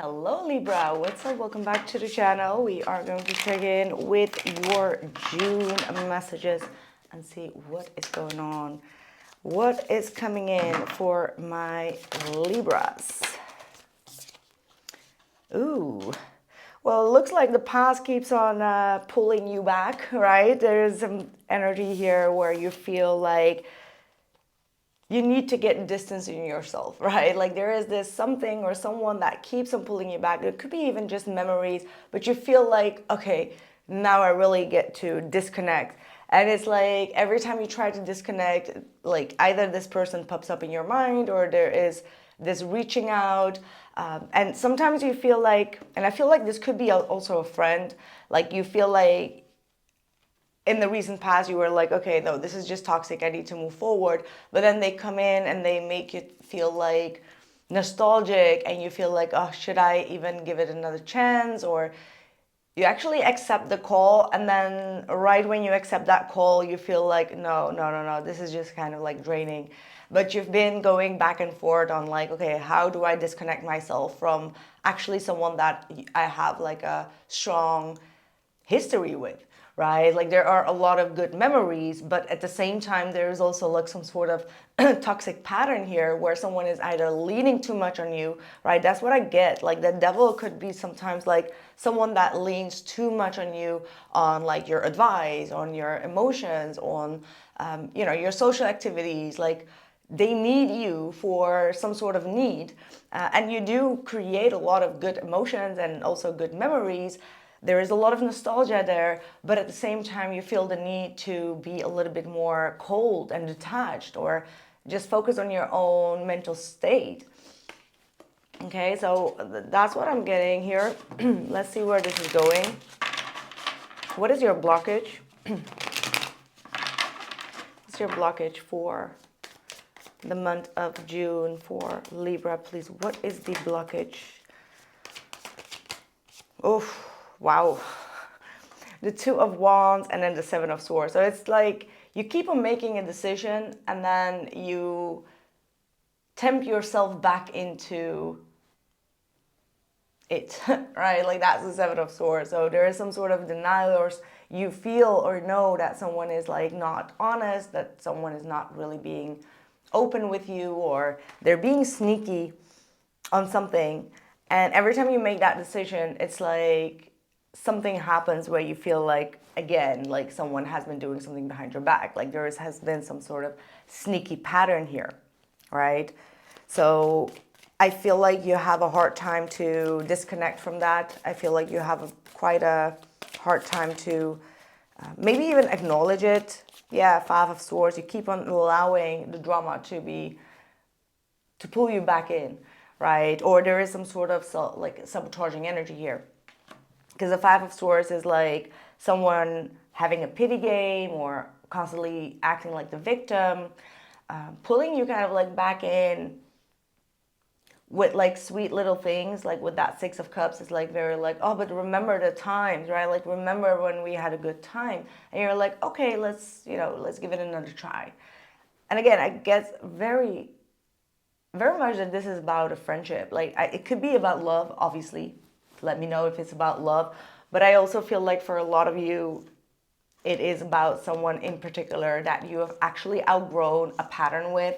Hello Libra, what's up? Welcome back to the channel. We are going to check in with your June messages and see what is going on. What is coming in for my Libras? Ooh, well, it looks like the past keeps on pulling you back, right? There's some energy here where you feel like you need to get distance in yourself, right? Like there is this something or someone that keeps on pulling you back. It could be even just memories, but you feel like, okay, now I really get to disconnect. And it's like every time you try to disconnect, like either this person pops up in your mind or there is this reaching out. And sometimes you feel like, and I feel like this could be also a friend, like you feel like in the recent past you were like, okay, no, this is just toxic, I need to move forward. But then they come in and they make you feel like nostalgic and you feel like, oh, should I even give it another chance? Or you actually accept the call, and then right when you accept that call you feel like, no, this is just kind of like draining. But you've been going back and forth on like, okay, how do I disconnect myself from actually someone that I have like a strong history with, right? Like there are a lot of good memories, but at the same time there's also like some sort of toxic pattern here where someone is either leaning too much on you, right? That's what I get. Like the devil could be sometimes like someone that leans too much on you, on like your advice, on your emotions, on your social activities. Like they need you for some sort of need, and you do create a lot of good emotions and also good memories. There is a lot of nostalgia there, but at the same time you feel the need to be a little bit more cold and detached, or just focus on your own mental state. Okay, so that's what I'm getting here. Let's see where this is going. What is your blockage? What's your blockage for the month of June for Libra, please? What is the blockage? Oh, wow. The Two of Wands and then the Seven of Swords. So it's like you keep on making a decision and then you tempt yourself back into it, right? Like that's the Seven of Swords. So there is some sort of denial, or you feel or know that someone is like not honest, that someone is not really being open with you, or they're being sneaky on something. And every time you make that decision, it's like something happens where you feel like, again, like someone has been doing something behind your back. Like there has been some sort of sneaky pattern here, right? So I feel like you have a hard time to disconnect from that. I feel like you have quite a hard time to maybe even acknowledge it. Yeah, Five of Swords. You keep on allowing the drama to pull you back in, right? Or there is some sort of sabotaging energy here. Because the Five of Swords is like someone having a pity game or constantly acting like the victim, pulling you kind of like back in with like sweet little things. Like with that Six of Cups, it's like very like, oh, but remember the times, right? Like remember when we had a good time. And you're like, okay, let's give it another try. And again, I guess very much that this is about a friendship. Like it could be about love, obviously. Let me know if it's about love. But I also feel like for a lot of you, it is about someone in particular that you have actually outgrown a pattern with,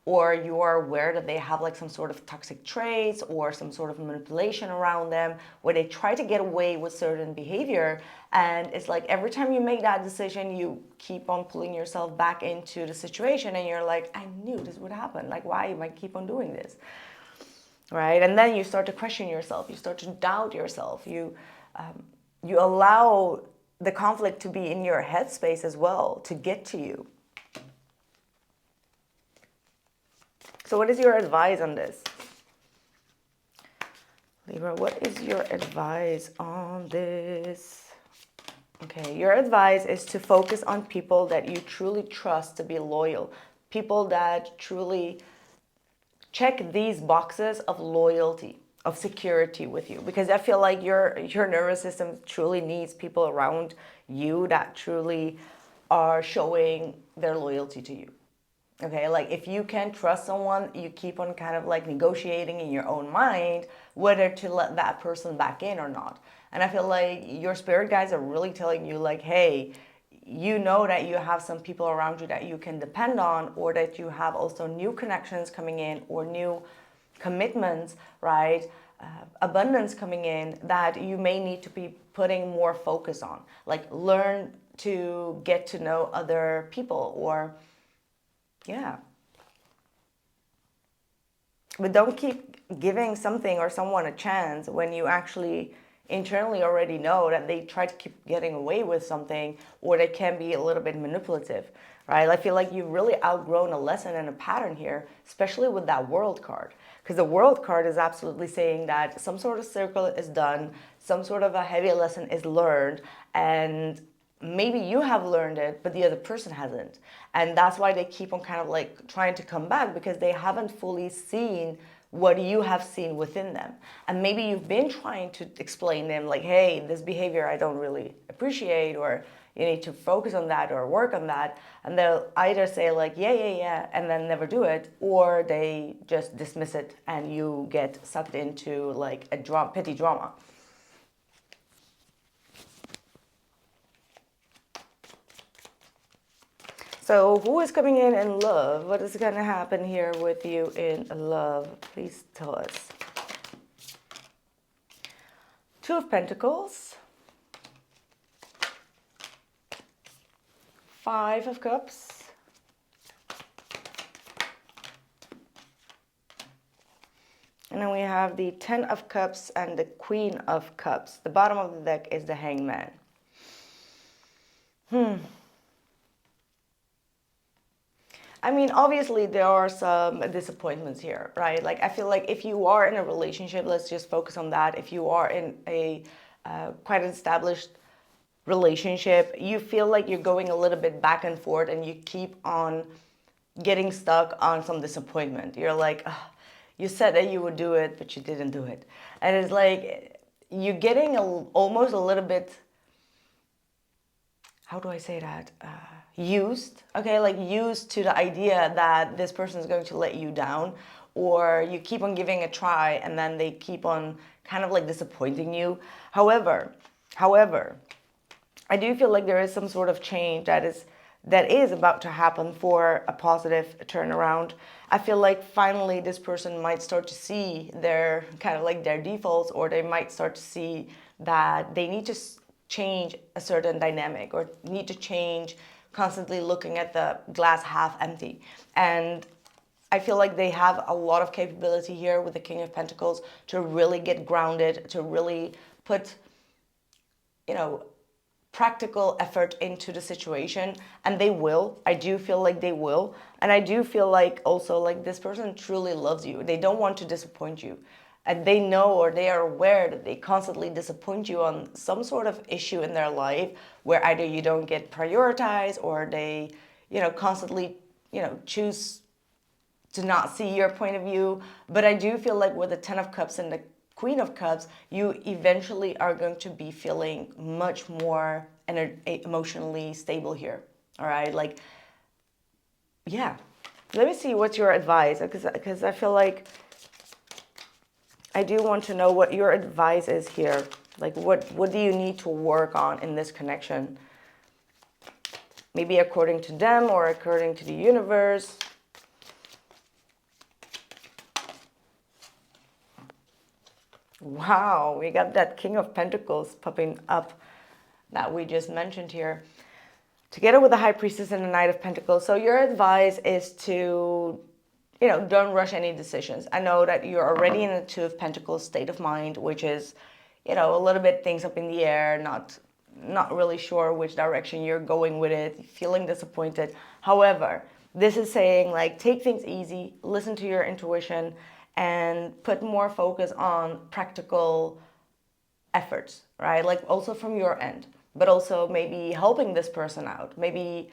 or you are aware that they have like some sort of toxic traits or some sort of manipulation around them where they try to get away with certain behavior. And it's like every time you make that decision, you keep on pulling yourself back into the situation and you're like, I knew this would happen. Like, why am I keep on doing this? Right? And then you start to question yourself. You start to doubt yourself. You allow the conflict to be in your headspace as well to get to you. So what is your advice on this? Libra, what is your advice on this? Okay, your advice is to focus on people that you truly trust to be loyal. People that truly check these boxes of loyalty, of security with you. Because I feel like your nervous system truly needs people around you that truly are showing their loyalty to you. Okay, like if you can't trust someone, you keep on kind of like negotiating in your own mind whether to let that person back in or not. And I feel like your spirit guides are really telling you, like, hey, you know that you have some people around you that you can depend on, or that you have also new connections coming in, or new commitments, right? Abundance coming in that you may need to be putting more focus on. Like, learn to get to know other people, or yeah. But don't keep giving something or someone a chance when you actually internally already know that they try to keep getting away with something, or they can be a little bit manipulative, right? I feel like you've really outgrown a lesson and a pattern here, especially with that world card. Because the world card is absolutely saying that some sort of circle is done, some sort of a heavy lesson is learned, and maybe you have learned it, but the other person hasn't. And that's why they keep on kind of like trying to come back, because they haven't fully seen what you have seen within them. And maybe you've been trying to explain them, like, hey, this behavior I don't really appreciate, or you need to focus on that or work on that. And they'll either say like, yeah, yeah, yeah, and then never do it, or they just dismiss it and you get sucked into like a petty drama. So who is coming in love? What is going to happen here with you in love? Please tell us. Two of Pentacles. Five of Cups. And then we have the Ten of Cups and the Queen of Cups. The bottom of the deck is the Hangman. I mean, obviously there are some disappointments here, right? Like, I feel like if you are in a relationship, let's just focus on that. If you are in a quite an established relationship, you feel like you're going a little bit back and forth, and you keep on getting stuck on some disappointment. You're like, "Ugh, you said that you would do it, but you didn't do it." And it's like you're getting almost a little bit, how do I say that? Used, okay, like used to the idea that this person is going to let you down, or you keep on giving a try and then they keep on kind of like disappointing you. However, I do feel like there is some sort of change that is about to happen for a positive turnaround. I feel like finally this person might start to see their kind of like their defaults, or they might start to see that they need to change a certain dynamic, or need to change constantly looking at the glass half empty. And I feel like they have a lot of capability here with the King of Pentacles to really get grounded, to really put, practical effort into the situation. And they will. I do feel like they will. And I do feel like also like this person truly loves you. They don't want to disappoint you. And they know, or they are aware that they constantly disappoint you on some sort of issue in their life, where either you don't get prioritized, or they, constantly, choose to not see your point of view. But I do feel like with the Ten of Cups and the Queen of Cups, you eventually are going to be feeling much more emotionally stable here. All right, like, yeah. Let me see what's your advice, because I feel like I do want to know what your advice is here. Like, what do you need to work on in this connection? Maybe according to them or according to the universe. Wow, we got that King of Pentacles popping up that we just mentioned here, together with the High Priestess and the Knight of Pentacles. So your advice is to, don't rush any decisions. I know that you're already in a Two of Pentacles state of mind, which is, a little bit things up in the air, not really sure which direction you're going with it, feeling disappointed. However, this is saying, like, take things easy, listen to your intuition, and put more focus on practical efforts, right? Like, also from your end, but also maybe helping this person out. Maybe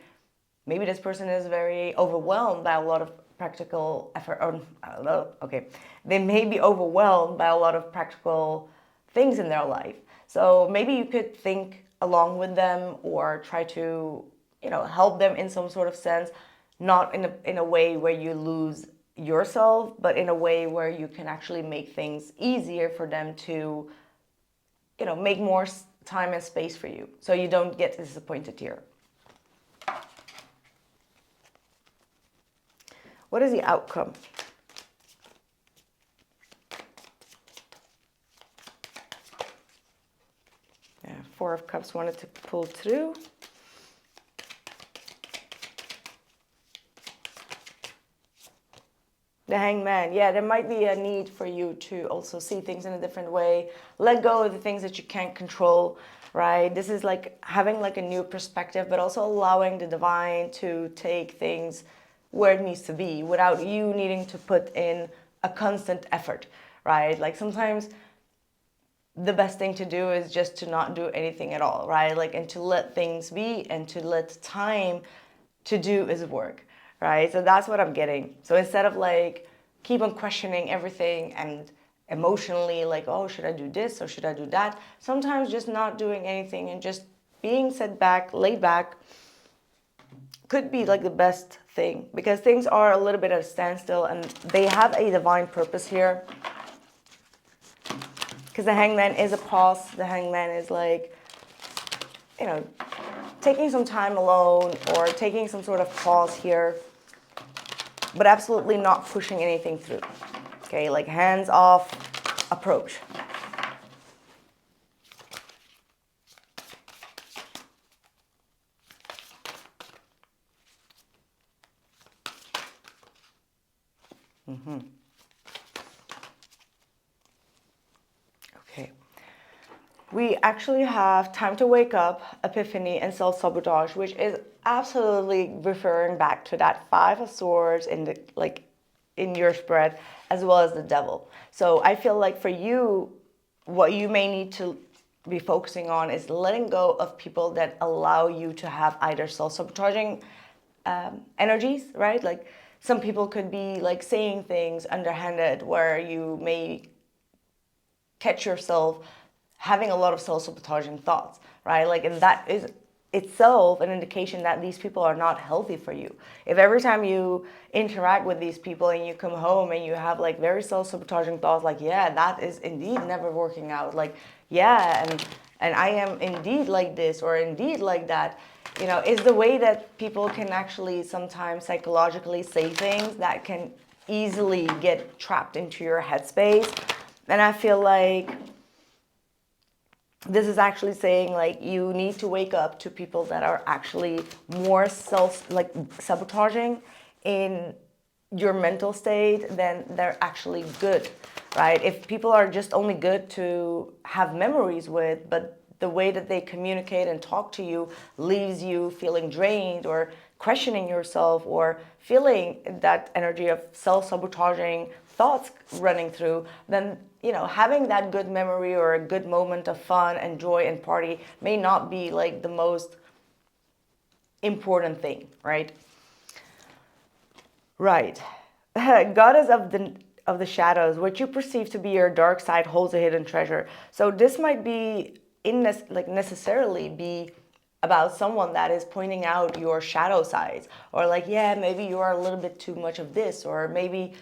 this person is very overwhelmed by a lot of practical effort, or I don't know, okay. They may be overwhelmed by a lot of practical things in their life. So maybe you could think along with them, or try to, help them in some sort of sense. not in a way where you lose yourself, but in a way where you can actually make things easier for them to, make more time and space for you, so you don't get disappointed here. What is the outcome? Yeah, Four of Cups wanted to pull through. The Hangman. Yeah, there might be a need for you to also see things in a different way. Let go of the things that you can't control, right? This is like having like a new perspective, but also allowing the divine to take things where it needs to be without you needing to put in a constant effort, right? Like sometimes the best thing to do is just to not do anything at all, right? Like, and to let things be and to let time to do its work, right? So that's what I'm getting. So instead of like keep on questioning everything and emotionally like, oh, should I do this or should I do that? Sometimes just not doing anything and just being set back, laid back, could be like the best thing, because things are a little bit at a standstill and they have a divine purpose here. Because the Hangman is a pause. The Hangman is like, taking some time alone or taking some sort of pause here, but absolutely not pushing anything through. Okay, like hands off approach. Okay. We actually have time to wake up, epiphany, and self-sabotage, which is absolutely referring back to that Five of Swords in your spread, as well as the Devil. So I feel like for you, what you may need to be focusing on is letting go of people that allow you to have either self-sabotaging energies, right? Like some people could be like saying things underhanded where you may catch yourself having a lot of self-sabotaging thoughts, right? Like, and that is itself an indication that these people are not healthy for you. If every time you interact with these people and you come home and you have like very self-sabotaging thoughts, like, yeah, that is indeed never working out, like, yeah, and I am indeed like this or indeed like that, is the way that people can actually sometimes psychologically say things that can easily get trapped into your headspace. And I feel like this is actually saying like you need to wake up to people that are actually more sabotaging in your mental state than they're actually good, right? If people are just only good to have memories with, but the way that they communicate and talk to you leaves you feeling drained or questioning yourself or feeling that energy of self-sabotaging thoughts running through, then having that good memory or a good moment of fun and joy and party may not be like the most important thing, right? Right. Goddess of the shadows, what you perceive to be your dark side holds a hidden treasure. So this might be necessarily be about someone that is pointing out your shadow sides, or like, yeah, maybe you are a little bit too much of this, or maybe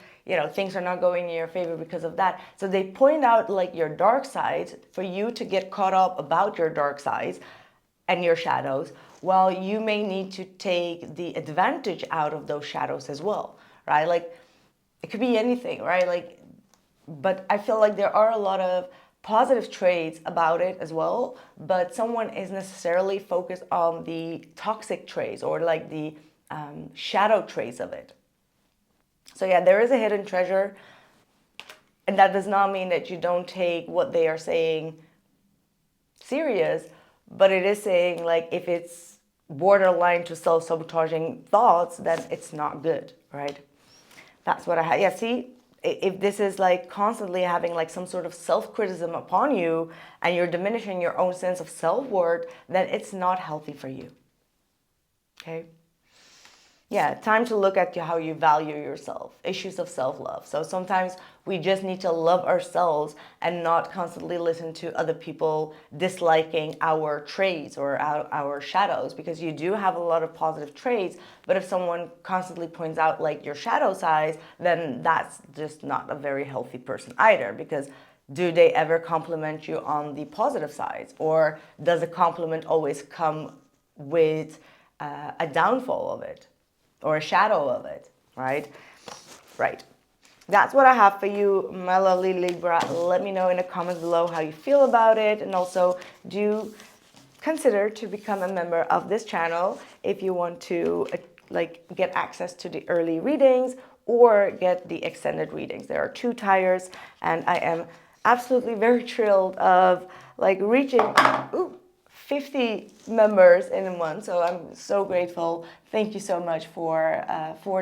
things are not going in your favor because of that. So they point out like your dark sides for you to get caught up about your dark sides and your shadows, while you may need to take the advantage out of those shadows as well, right? Like it could be anything, right? Like, but I feel like there are a lot of positive traits about it as well, but someone is necessarily focused on the toxic traits or like the shadow traits of it. So yeah, there is a hidden treasure, and that does not mean that you don't take what they are saying serious, but it is saying like if it's borderline to self-sabotaging thoughts, then it's not good, right? That's what I had. Yeah, see, if this is like constantly having like some sort of self-criticism upon you and you're diminishing your own sense of self-worth, then it's not healthy for you. Okay. Yeah, time to look at how you value yourself, issues of self-love. So sometimes we just need to love ourselves and not constantly listen to other people disliking our traits or our shadows, because you do have a lot of positive traits, but if someone constantly points out like your shadow sides, then that's just not a very healthy person either, because do they ever compliment you on the positive sides, or does a compliment always come with a downfall of it? Or a shadow of it, right? Right. That's what I have for you, my lovely Libra. Let me know in the comments below how you feel about it. And also, do consider to become a member of this channel if you want to get access to the early readings or get the extended readings. There are 2 tiers, and I am absolutely very thrilled of reaching 50 members in a month, so I'm so grateful. Thank you so much for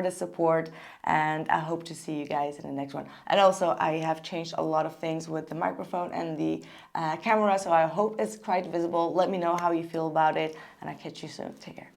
the support, and I hope to see you guys in the next one. And also, I have changed a lot of things with the microphone and the camera, so I hope it's quite visible. Let me know how you feel about it, and I'll catch you soon. Take care.